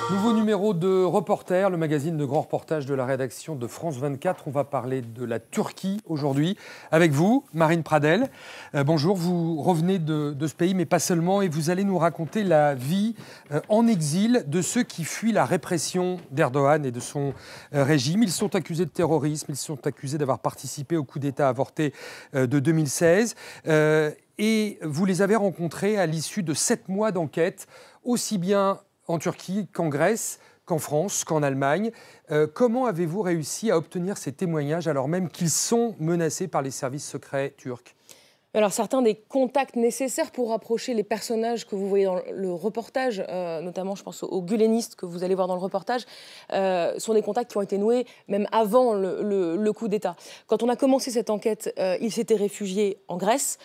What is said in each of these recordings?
Nouveau numéro de Reporter, le magazine de grand reportage de la rédaction de France 24. On va parler de la Turquie aujourd'hui avec vous, Marine Pradel. Bonjour, vous revenez de ce pays, mais pas seulement, et vous allez nous raconter la vie en exil de ceux qui fuient la répression d'Erdogan et de son régime. Ils sont accusés de terrorisme, ils sont accusés d'avoir participé au coup d'État avorté de 2016. Et vous les avez rencontrés à l'issue de 7 mois d'enquête, aussi bien en Turquie qu'en Grèce, qu'en France, qu'en Allemagne. Comment avez-vous réussi à obtenir ces témoignages alors même qu'ils sont menacés par les services secrets turcs ? Alors certains des contacts nécessaires pour rapprocher les personnages que vous voyez dans le reportage, notamment je pense aux gulenistes que vous allez voir dans le reportage, sont des contacts qui ont été noués même avant le coup d'État. Quand on a commencé cette enquête, ils s'étaient réfugiés en Grèce,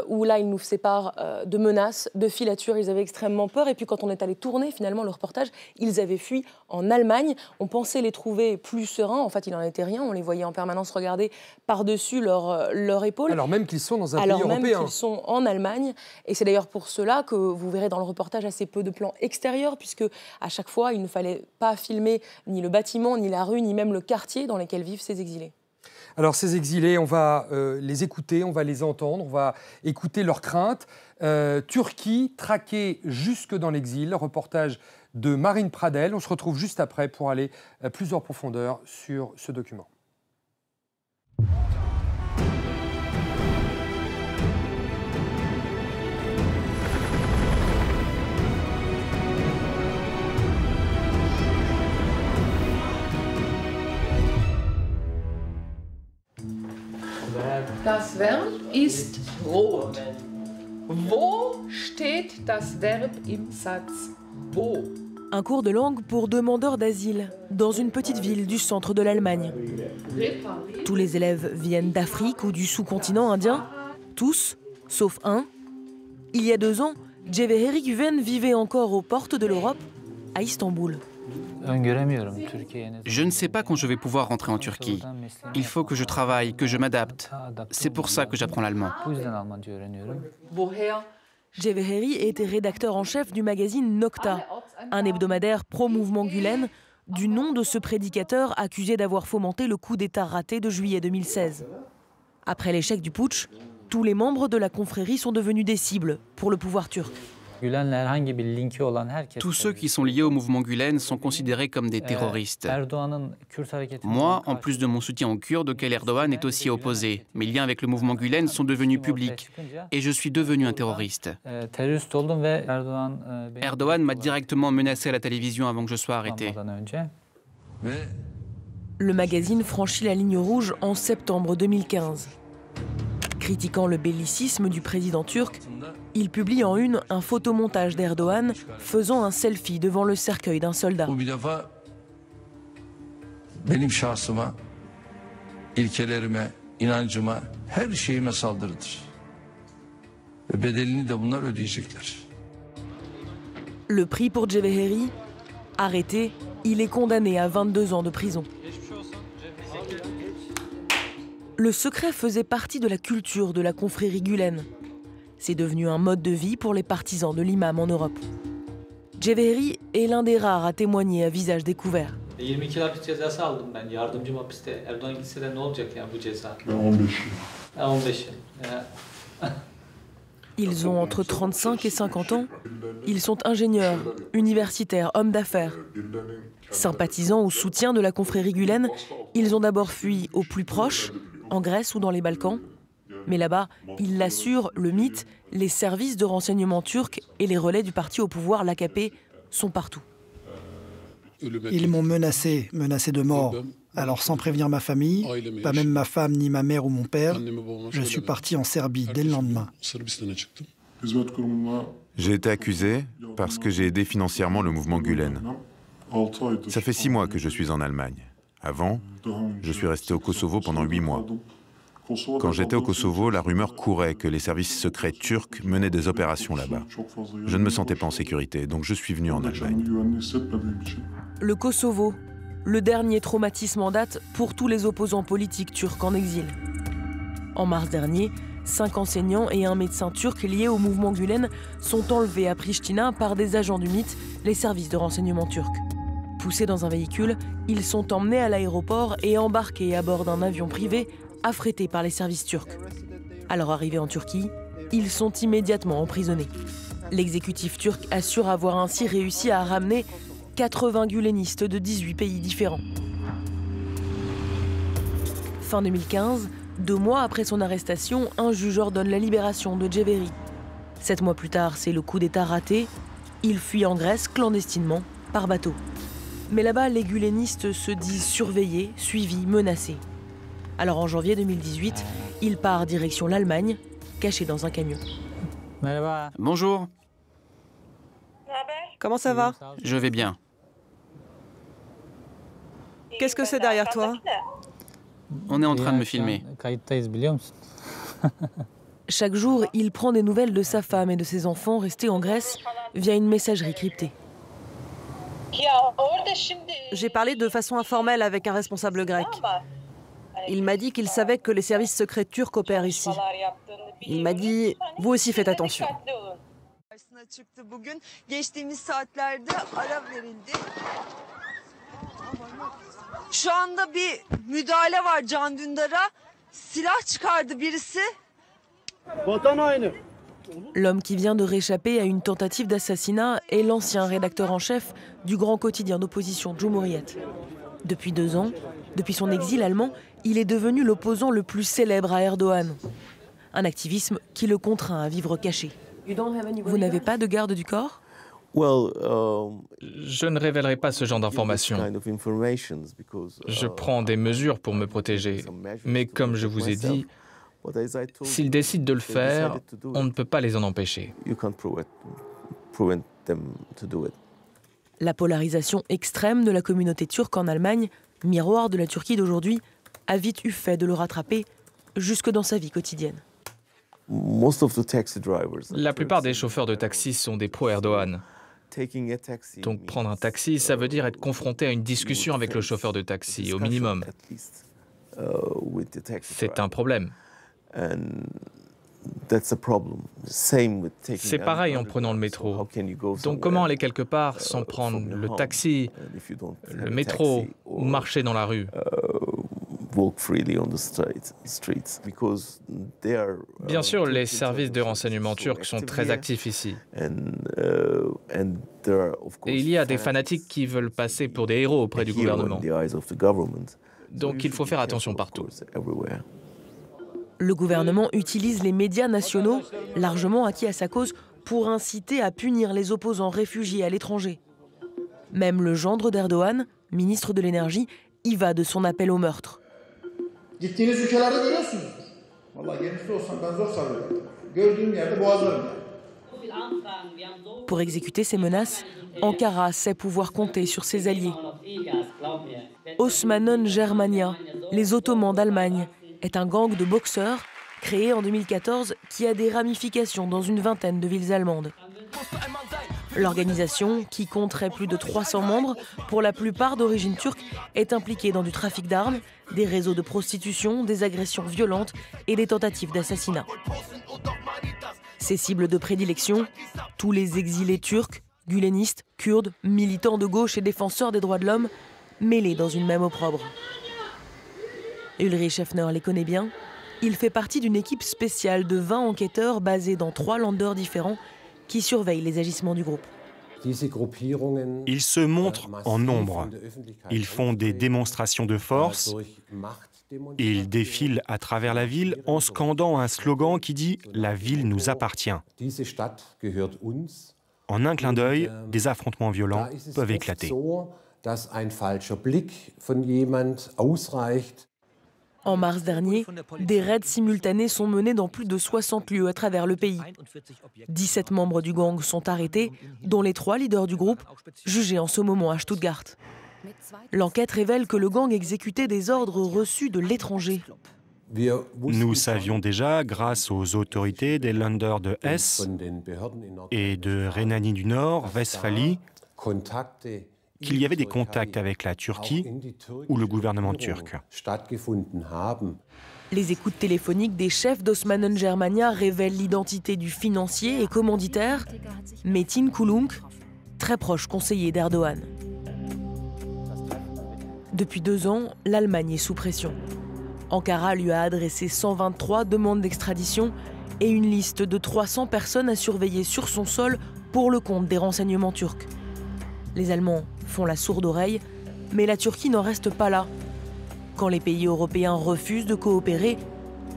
où là ils nous séparent de menaces, de filatures, ils avaient extrêmement peur. Et puis quand on est allé tourner finalement le reportage, ils avaient fui en Allemagne. On pensait les trouver plus sereins, en fait il n'en était rien, on les voyait en permanence regarder par-dessus leur épaule. Alors même qu'ils sont dans un Alors pays même européen. qu'ils sont en Allemagne, et c'est d'ailleurs pour cela que vous verrez dans le reportage assez peu de plans extérieurs, puisque à chaque fois, il ne fallait pas filmer ni le bâtiment, ni la rue, ni même le quartier dans lequel vivent ces exilés. Alors ces exilés, on va les écouter, on va les entendre, on va écouter leurs craintes. Turquie, traquée jusque dans l'exil, reportage de Marine Pradel. On se retrouve juste après pour aller plus en profondeur sur ce document. Das Verb ist rot. Wo steht das Verb im Satz? Wo? Un cours de langue pour demandeurs d'asile, dans une petite ville du centre de l'Allemagne. Tous les élèves viennent d'Afrique ou du sous-continent indien, tous, sauf un. Il y a 2 ans, Cevheri Güven vivait encore aux portes de l'Europe, à Istanbul. Je ne sais pas quand je vais pouvoir rentrer en Turquie. Il faut que je travaille, que je m'adapte. C'est pour ça que j'apprends l'allemand. Woher? Cevheri était rédacteur en chef du magazine Nokta, un hebdomadaire pro-mouvement Gülen, du nom de ce prédicateur accusé d'avoir fomenté le coup d'État raté de juillet 2016. Après l'échec du putsch, tous les membres de la confrérie sont devenus des cibles pour le pouvoir turc. Tous ceux qui sont liés au mouvement Gülen sont considérés comme des terroristes. Moi, en plus de mon soutien aux Kurdes, auquel Erdogan est aussi opposé, mes liens avec le mouvement Gülen sont devenus publics et je suis devenu un terroriste. Erdogan m'a directement menacé à la télévision avant que je sois arrêté. Le magazine franchit la ligne rouge en septembre 2015. Critiquant le bellicisme du président turc, il publie en une un photomontage d'Erdogan faisant un selfie devant le cercueil d'un soldat. Bu bir defa benim şahsıma, ilkelerime, inancıma, her şeyime saldırıdır. Ve bedelini de bunlar ödeyecekler. Le prix pour Cevheri, arrêté, il est condamné à 22 ans de prison. Le secret faisait partie de la culture de la confrérie Gülen. C'est devenu un mode de vie pour les partisans de l'imam en Europe. Cevheri est l'un des rares à témoigner à visage découvert. 22 hapis cezası aldım ben. Yardımcım hapiste. Erdoğan gitse de ne olacak yani bu ceza? Ben 15 yıl. 15 yıl. Ils ont entre 35 et 50 ans. Ils sont ingénieurs, universitaires, hommes d'affaires. Sympathisants ou soutiens de la confrérie Gülen, ils ont d'abord fui au plus proche, en Grèce ou dans les Balkans. Mais là-bas, ils l'assurent, le mythe, les services de renseignement turcs et les relais du parti au pouvoir, l'AKP, sont partout. Ils m'ont menacé de mort. Alors sans prévenir ma famille, pas même ma femme ni ma mère ou mon père, je suis parti en Serbie dès le lendemain. J'ai été accusé parce que j'ai aidé financièrement le mouvement Gülen. Ça fait 6 mois que je suis en Allemagne. Avant, je suis resté au Kosovo pendant 8 mois. Quand j'étais au Kosovo, la rumeur courait que les services secrets turcs menaient des opérations là-bas. Je ne me sentais pas en sécurité, donc je suis venu en Allemagne. Le Kosovo, le dernier traumatisme en date pour tous les opposants politiques turcs en exil. En mars dernier, 5 enseignants et un médecin turc liés au mouvement Gülen sont enlevés à Pristina par des agents du MIT, les services de renseignement turcs. Poussés dans un véhicule, ils sont emmenés à l'aéroport et embarqués à bord d'un avion privé affrété par les services turcs. À leur arrivée en Turquie, ils sont immédiatement emprisonnés. L'exécutif turc assure avoir ainsi réussi à ramener 80 gulenistes de 18 pays différents. Fin 2015, 2 mois après son arrestation, un juge ordonne la libération de Ceveri. 7 mois plus tard, c'est le coup d'État raté. Il fuit en Grèce clandestinement, par bateau. Mais là-bas, les gulenistes se disent surveillés, suivis, menacés. Alors en janvier 2018, il part direction l'Allemagne, caché dans un camion. Bonjour. Comment ça va? Je vais bien. Qu'est-ce que c'est derrière toi? On est en train de me filmer. Chaque jour, il prend des nouvelles de sa femme et de ses enfants restés en Grèce via une messagerie cryptée. J'ai parlé de façon informelle avec un responsable grec. Il m'a dit qu'il savait que les services secrets turcs opèrent ici. Il m'a dit, vous aussi faites attention. Şu anda bir müdahale var Can Dündar'a. Silah çıkardı birisi. Vatan haini. L'homme qui vient de réchapper à une tentative d'assassinat est l'ancien rédacteur en chef du grand quotidien d'opposition Cumhuriyet. Depuis 2 ans, depuis son exil allemand, il est devenu l'opposant le plus célèbre à Erdogan. Un activisme qui le contraint à vivre caché. Vous n'avez pas de garde du corps ? Je ne révélerai pas ce genre d'informations. Je prends des mesures pour me protéger. Mais comme je vous ai dit, s'ils décident de le faire, on ne peut pas les en empêcher. La polarisation extrême de la communauté turque en Allemagne, miroir de la Turquie d'aujourd'hui, a vite eu fait de le rattraper jusque dans sa vie quotidienne. La plupart des chauffeurs de taxi sont des pro-Erdogan. Donc prendre un taxi, ça veut dire être confronté à une discussion avec le chauffeur de taxi, au minimum. C'est un problème. C'est pareil en prenant le métro. Donc comment aller quelque part sans prendre le taxi, le métro ou marcher dans la rue? Bien sûr, les services de renseignement turcs sont très actifs ici. Et il y a des fanatiques qui veulent passer pour des héros auprès du gouvernement. Donc il faut faire attention partout. Le gouvernement utilise les médias nationaux, largement acquis à sa cause, pour inciter à punir les opposants réfugiés à l'étranger. Même le gendre d'Erdogan, ministre de l'énergie, y va de son appel au meurtre. Gittiğiniz ülkelerde görüyorsunuzdur. Vallahi yerimizde olsam ben zor sarılırdım. Gördüğüm yerde boğazlarım. Pour exécuter ces menaces, Ankara sait pouvoir compter sur ses alliés. Osmanen Germania, les Ottomans d'Allemagne, est un gang de boxeurs créé en 2014 qui a des ramifications dans une vingtaine de villes allemandes. L'organisation, qui compterait plus de 300 membres, pour la plupart d'origine turque, est impliquée dans du trafic d'armes, des réseaux de prostitution, des agressions violentes et des tentatives d'assassinat. Ses cibles de prédilection, tous les exilés turcs, gulenistes, kurdes, militants de gauche et défenseurs des droits de l'homme, mêlés dans une même opprobre. Ulrich Hefner les connaît bien. Il fait partie d'une équipe spéciale de 20 enquêteurs basés dans 3 länders différents qui surveillent les agissements du groupe. Ils se montrent en nombre. Ils font des démonstrations de force. Ils défilent à travers la ville en scandant un slogan qui dit « La ville nous appartient ». En un clin d'œil, des affrontements violents peuvent éclater. En mars dernier, des raids simultanés sont menés dans plus de 60 lieux à travers le pays. 17 membres du gang sont arrêtés, dont les 3 leaders du groupe, jugés en ce moment à Stuttgart. L'enquête révèle que le gang exécutait des ordres reçus de l'étranger. Nous savions déjà, grâce aux autorités des Länder de Hesse et de Rhénanie du Nord, Westphalie, qu'il y avait des contacts avec la Turquie ou le gouvernement turc. Les écoutes téléphoniques des chefs d'Osmanen Germania révèlent l'identité du financier et commanditaire, Metin Kulunk, très proche conseiller d'Erdogan. Depuis 2 ans, l'Allemagne est sous pression. Ankara lui a adressé 123 demandes d'extradition et une liste de 300 personnes à surveiller sur son sol pour le compte des renseignements turcs. Les Allemands font la sourde oreille, mais la Turquie n'en reste pas là. Quand les pays européens refusent de coopérer,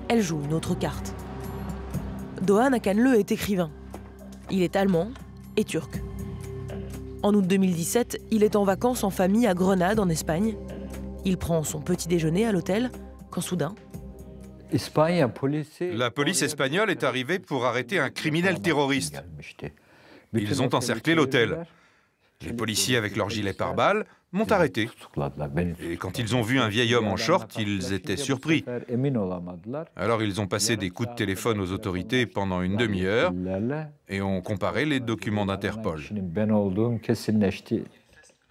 elle joue une autre carte. Doğan Akanlı est écrivain. Il est allemand et turc. En août 2017, il est en vacances en famille à Grenade, en Espagne. Il prend son petit déjeuner à l'hôtel, quand soudain... La police espagnole est arrivée pour arrêter un criminel terroriste. Ils ont encerclé l'hôtel. Les policiers, avec leurs gilets pare-balles, m'ont arrêté. Et quand ils ont vu un vieil homme en short, ils étaient surpris. Alors ils ont passé des coups de téléphone aux autorités pendant une demi-heure et ont comparé les documents d'Interpol.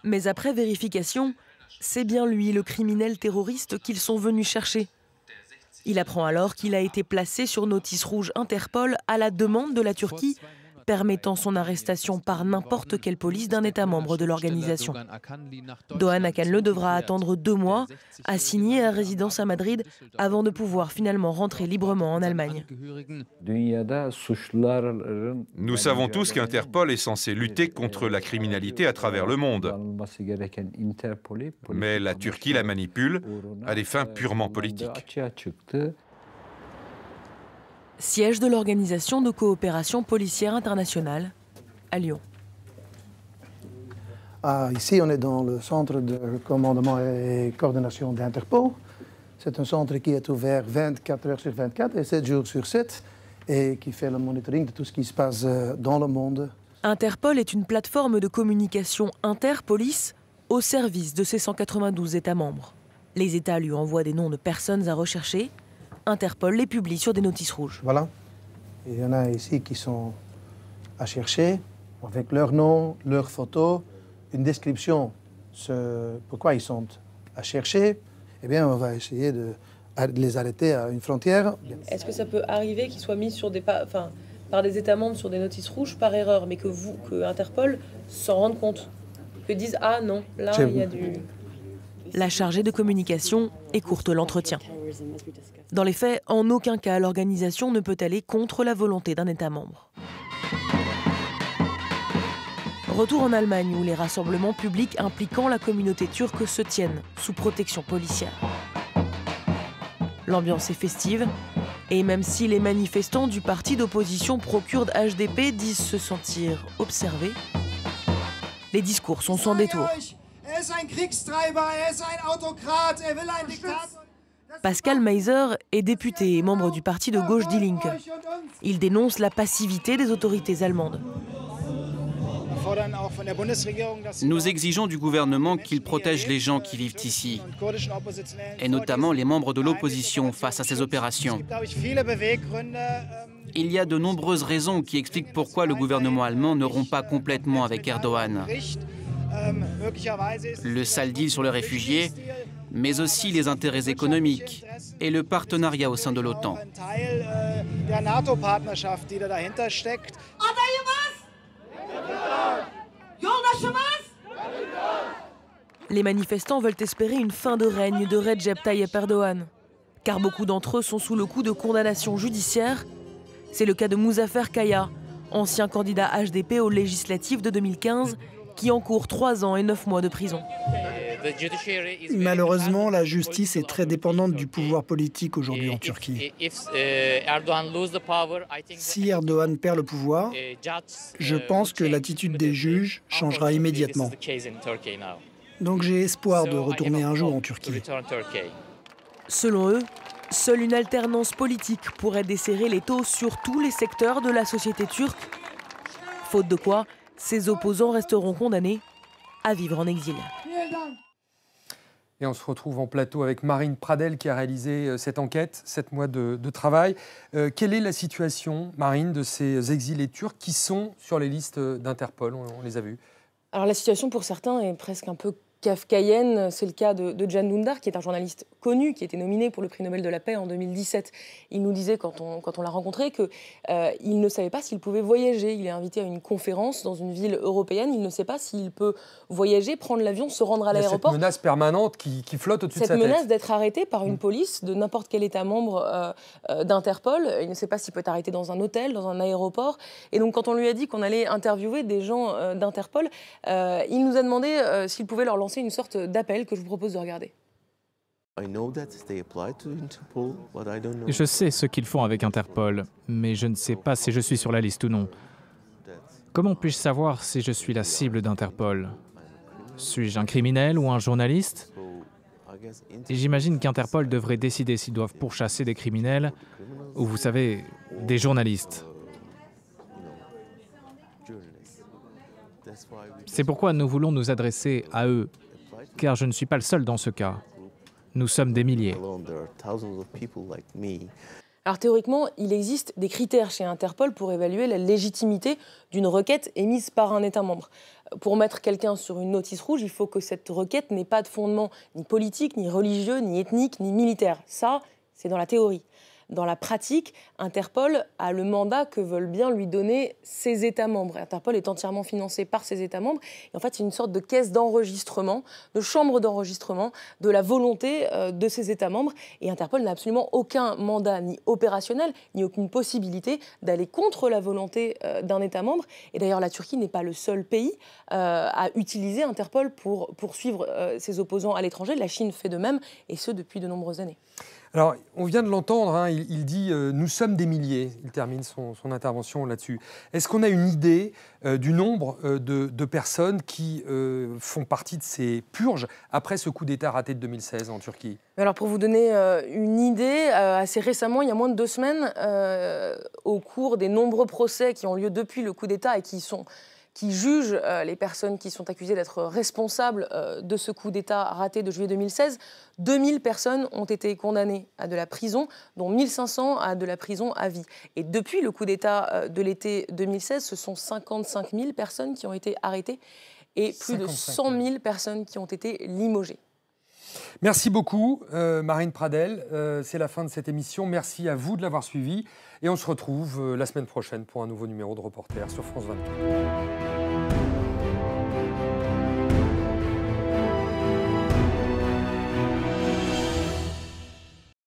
Mais après vérification, c'est bien lui, le criminel terroriste, qu'ils sont venus chercher. Il apprend alors qu'il a été placé sur notice rouge Interpol à la demande de la Turquie, permettant son arrestation par n'importe quelle police d'un État membre de l'organisation. Doğan Akanlı devra attendre 2 mois, assigné à résidence à Madrid, avant de pouvoir finalement rentrer librement en Allemagne. Nous savons tous qu'Interpol est censé lutter contre la criminalité à travers le monde. Mais la Turquie la manipule à des fins purement politiques. Siège de l'Organisation de coopération policière internationale, à Lyon. Ici, on est dans le centre de commandement et coordination d'Interpol. C'est un centre qui est ouvert 24 heures sur 24 et 7 jours sur 7 et qui fait le monitoring de tout ce qui se passe dans le monde. Interpol est une plateforme de communication interpolice au service de ses 192 États membres. Les États lui envoient des noms de personnes à rechercher. Interpol les publie sur des notices rouges. Voilà. Il y en a ici qui sont à chercher, avec leur nom, leur photo, une description, pourquoi ils sont à chercher. Eh bien, on va essayer de les arrêter à une frontière. Est-ce que ça peut arriver qu'ils soient mis sur par des États membres sur des notices rouges par erreur, mais que Interpol s'en rende compte, que disent « Ah non, là, il y a du... » La chargée de communication écourte l'entretien. Dans les faits, en aucun cas, l'organisation ne peut aller contre la volonté d'un État membre. Retour en Allemagne, où les rassemblements publics impliquant la communauté turque se tiennent sous protection policière. L'ambiance est festive, et même si les manifestants du parti d'opposition pro-kurde HDP disent se sentir observés, les discours sont sans détour. Pascal Meiser est député et membre du parti de gauche Die Linke. Il dénonce la passivité des autorités allemandes. Nous exigeons du gouvernement qu'il protège les gens qui vivent ici, et notamment les membres de l'opposition face à ces opérations. Il y a de nombreuses raisons qui expliquent pourquoi le gouvernement allemand ne rompt pas complètement avec Erdogan. Le sale deal sur les réfugiés, mais aussi les intérêts économiques et le partenariat au sein de l'OTAN. Les manifestants veulent espérer une fin de règne de Recep Tayyip Erdogan, car beaucoup d'entre eux sont sous le coup de condamnations judiciaires. C'est le cas de Muzaffer Kaya, ancien candidat HDP aux législatives de 2015, qui encourt 3 ans et 9 mois de prison. Malheureusement, la justice est très dépendante du pouvoir politique aujourd'hui en Turquie. Si Erdogan perd le pouvoir, je pense que l'attitude des juges changera immédiatement. Donc j'ai espoir de retourner un jour en Turquie. Selon eux, seule une alternance politique pourrait desserrer les taux sur tous les secteurs de la société turque. Faute de quoi, ses opposants resteront condamnés à vivre en exil. Et on se retrouve en plateau avec Marine Pradel qui a réalisé cette enquête, 7 mois de travail. Quelle est la situation, Marine, de ces exilés turcs qui sont sur les listes d'Interpol? On les a vus. Alors la situation pour certains est presque un peu kafkaïenne. C'est le cas de Can Dündar, qui est un journaliste connu, qui a été nominé pour le prix Nobel de la paix en 2017. Il nous disait, quand on l'a rencontré, qu'il ne savait pas s'il pouvait voyager. Il est invité à une conférence dans une ville européenne. Il ne sait pas s'il peut voyager, prendre l'avion, se rendre à l'aéroport. Cette menace permanente qui flotte au-dessus de sa tête. Cette menace d'être arrêté par une police de n'importe quel État membre d'Interpol. Il ne sait pas s'il peut être arrêté dans un hôtel, dans un aéroport. Et donc, quand on lui a dit qu'on allait interviewer des gens d'Interpol, il nous a demandé s'il pouvait leur lancer une sorte d'appel que je vous propose de regarder. Je sais ce qu'ils font avec Interpol, mais je ne sais pas si je suis sur la liste ou non. Comment puis-je savoir si je suis la cible d'Interpol? Suis-je un criminel ou un journaliste? Et j'imagine qu'Interpol devrait décider s'ils doivent pourchasser des criminels ou, vous savez, des journalistes. C'est pourquoi nous voulons nous adresser à eux, car je ne suis pas le seul dans ce cas. Nous sommes des milliers. Alors théoriquement, il existe des critères chez Interpol pour évaluer la légitimité d'une requête émise par un État membre. Pour mettre quelqu'un sur une notice rouge, il faut que cette requête n'ait pas de fondement ni politique, ni religieux, ni ethnique, ni militaire. Ça, c'est dans la théorie. Dans la pratique, Interpol a le mandat que veulent bien lui donner ses États membres. Interpol est entièrement financé par ses États membres. Et en fait, c'est une sorte de caisse d'enregistrement, de chambre d'enregistrement de la volonté de ses États membres. Et Interpol n'a absolument aucun mandat, ni opérationnel, ni aucune possibilité d'aller contre la volonté d'un État membre. Et d'ailleurs, la Turquie n'est pas le seul pays à utiliser Interpol pour poursuivre ses opposants à l'étranger. La Chine fait de même, et ce, depuis de nombreuses années. Alors, on vient de l'entendre, hein, il dit « nous sommes des milliers », il termine son intervention là-dessus. Est-ce qu'on a une idée du nombre de personnes qui font partie de ces purges après ce coup d'État raté de 2016 en Turquie? Alors, pour vous donner une idée, assez récemment, il y a moins de 2 semaines, au cours des nombreux procès qui ont lieu depuis le coup d'État et qui jugent les personnes qui sont accusées d'être responsables de ce coup d'État raté de juillet 2016. 2000 personnes ont été condamnées à de la prison, dont 1500 à de la prison à vie. Et depuis le coup d'État de l'été 2016, ce sont 55 000 personnes qui ont été arrêtées et plus de 100 000 personnes qui ont été limogées. Merci beaucoup, Marine Pradel. C'est la fin de cette émission. Merci à vous de l'avoir suivi. Et on se retrouve la semaine prochaine pour un nouveau numéro de Reporter sur France 24.